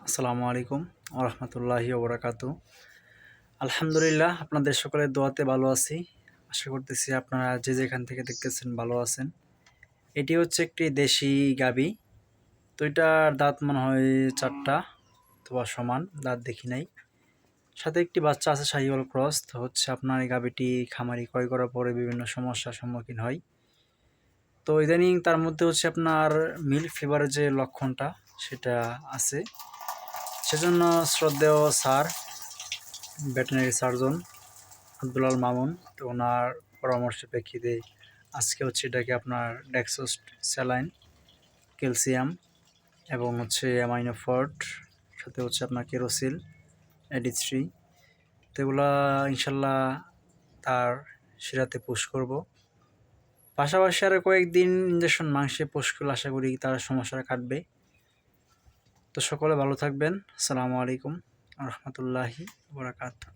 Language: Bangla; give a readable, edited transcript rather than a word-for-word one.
আসসালামু আলাইকুম ওরহমতুল্লাহি ওবরাকাতু। আলহামদুলিল্লাহ, আপনাদের সকলের দোয়াতে ভালো আছি। আশা করতেছি আপনারা যে যেখান থেকে দেখতেছেন ভালো আছেন। এটি হচ্ছে একটি দেশি গাভী। তো এটার দাঁত মনে হয় 4টা অথবা সমান, দাঁত দেখি নাই। সাথে একটি বাচ্চা আছে শাহিওয়াল ক্রস। তো হচ্ছে আপনার এই গাভীটি খামারি ক্রয় করার পরে বিভিন্ন সমস্যার সম্মুখীন হয়। তো ইদানিং তার মধ্যে হচ্ছে আপনার মিল্ক ফিভারের যে লক্ষণটা সেটা আছে। সেজন্য শ্রদ্ধেয় sir, veterinary surgeon Abdul Mamun, তো ওনার পরামর্শের প্রেক্ষিতে আজকে হচ্ছে এটাকে আপনার ডেক্সোস্ট স্যালাইন, ক্যালসিয়াম এবং হচ্ছে অ্যামাইনোফর্ট, সাথে হচ্ছে আপনার কেরোসিল, এডি3, তো এগুলা ইনশাল্লাহ তার শিরাতে পুশ করব। পাশাপাশি আরও কয়েকদিন ইঞ্জেকশন মাংসে পুশ করলে আশা করি তার সমস্যাটা কাটবে। তো সকলে ভালো থাকবেন। আসসালামু আলাইকুম রহমতুল্লাহি ওয়া বারাকাতুহু।